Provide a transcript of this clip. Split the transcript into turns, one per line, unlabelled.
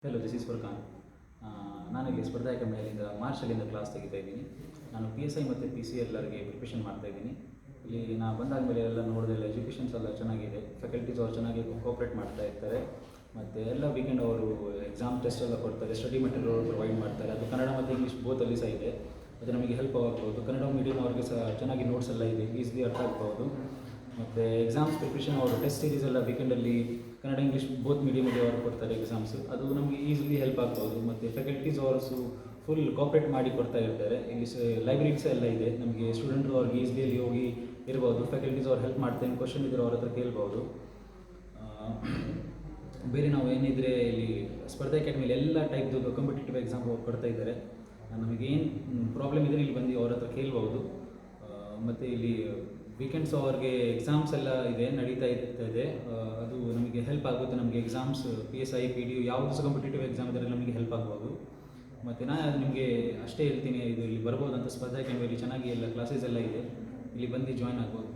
Hello, this is Furqan. ನಾನಿಲ್ಲಿ ಸ್ಪರ್ಧಾ ಅಕಾಡೆಮಿಯಿಂದ ಮಾರ್ಚಲ್ಲಿಂದ class ತೆಗಿತಾ ಇದ್ದೀನಿ. ನಾನು PSI ಮತ್ತು PCLRಗೆ ಪ್ರಿಪ್ರೇಷನ್ ಮಾಡ್ತಾಯಿದ್ದೀನಿ. ಇಲ್ಲಿ ನಾನು ಬಂದಾದಮೇಲೆ ಎಲ್ಲ ನೋಡಿದೆ, ಎಜುಕೇಷನ್ಸ್ ಎಲ್ಲ ಚೆನ್ನಾಗಿದೆ, ಫ್ಯಾಕಲ್ಟೀಸ್ ಅವ್ರು ಚೆನ್ನಾಗಿ ಕೋಪ್ರೇಟ್ ಮಾಡ್ತಾ ಇರ್ತಾರೆ. ಮತ್ತು ಎಲ್ಲ ವೀಕೆಂಡ್ ಅವರು ಎಕ್ಸಾಮ್ ಟೆಸ್ಟ್ ಎಲ್ಲ ಕೊಡ್ತಾರೆ, ಸ್ಟಡಿ ಮೆಟೀರಿಯಲ್ ಪ್ರೊವೈಡ್ ಮಾಡ್ತಾರೆ. ಅದು ಕನ್ನಡ ಮತ್ತು ಇಂಗ್ಲೀಷ್ ಬೋತಲ್ಲಿ ಸಹ ಇದೆ, ಅದು ನಮಗೆ ಹೆಲ್ಪ್ ಆಗ್ಬೋದು. ಕನ್ನಡ ಮೀಡಿಯಮ್ ಅವ್ರಿಗೆ ಸಹ ಚೆನ್ನಾಗಿ ನೋಟ್ಸ್ ಎಲ್ಲ ಇದೆ, ಈಸಿಲಿ ಅರ್ಥ ಆಗ್ಬೋದು. ಮತ್ತು ಎಕ್ಸಾಮ್ಸ್ ಪ್ರಿಪ್ರೇಷನ್ ಅವರು ಟೆಸ್ಟ್ ಸೀರೀಸ್ ಎಲ್ಲ ವೀಕೆಂಡಲ್ಲಿ ಕನ್ನಡ ಇಂಗ್ಲೀಷ್ ಬೋತ್ ಮೀಡಿಯಮಲ್ಲಿ ಅವರು ಕೊಡ್ತಾರೆ ಎಕ್ಸಾಮ್ಸ್, ಅದು ನಮಗೆ ಈಸಿಲಿ ಹೆಲ್ಪ್ ಆಗ್ಬೋದು. ಮತ್ತು ಫ್ಯಾಕಲ್ಟೀಸ್ ಅವರ್ಸು ಫುಲ್ ಕೋಪ್ರೇಟ್ ಮಾಡಿ ಕೊಡ್ತಾ ಇರ್ತಾರೆ. ಇಲ್ಲಿ ಲೈಬ್ರರೀಸ್ ಎಲ್ಲ ಇದೆ, ನಮಗೆ ಸ್ಟೂಡೆಂಟ್ರು ಅವ್ರಿಗೆ ಈಸಿಲಿ ಹೋಗಿ ಇರ್ಬೋದು. ಫ್ಯಾಕಲ್ಟೀಸ್ ಅವ್ರು ಹೆಲ್ಪ್ ಮಾಡ್ತಾರೆ, ಕ್ವಶನ್ ಇದ್ದರೆ ಅವ್ರ ಹತ್ರ ಕೇಳ್ಬೋದು. ಬೇರೆ ನಾವು ಏನಿದ್ರೆ ಇಲ್ಲಿ ಸ್ಪರ್ಧಾ ಅಕಾಡೆಮಿಲಿ ಎಲ್ಲ ಟೈಪ್ದು ಕಾಂಪಿಟೇಟಿವ್ ಎಕ್ಸಾಮ್ ಕೊಡ್ತಾ ಇದ್ದಾರೆ. ನಮಗೇನು ಪ್ರಾಬ್ಲಮ್ ಇದ್ದರೆ ಇಲ್ಲಿ ಬಂದು ಅವ್ರ ಹತ್ರ ಕೇಳ್ಬೋದು. ಮತ್ತು ಇಲ್ಲಿ ವೀಕೆಂಡ್ಸ್ ಅವ್ರಿಗೆ ಎಕ್ಸಾಮ್ಸ್ ಎಲ್ಲ ನಡೀತಾ ಇದೆ, ಅದು ನಮಗೆ ಹೆಲ್ಪ್ ಆಗುತ್ತೆ. ನಮಗೆ ಎಕ್ಸಾಮ್ಸ್ PSI PDU ಯಾವುದು ಸಹ ಕಾಂಪಿಟೇಟಿವ್ ಎಕ್ಸಾಮ್ ಇದ್ದರೆ ನಮಗೆ ಹೆಲ್ಪ್ ಆಗ್ಬೋದು. ಮತ್ತು ನಾನು ನಿಮಗೆ ಅಷ್ಟೇ ಹೇಳ್ತೀನಿ, ಇದು ಇಲ್ಲಿ ಬರ್ಬೋದು ಅಂತ. ಸ್ಪರ್ಧಾ ಅಕಾಡೆಮಿಯಲ್ಲಿ ಚೆನ್ನಾಗಿ ಎಲ್ಲ ಕ್ಲಾಸಸ್ ಎಲ್ಲ ಇದೆ, ಇಲ್ಲಿ ಬಂದು ಜಾಯ್ನ್ ಆಗ್ಬೋದು.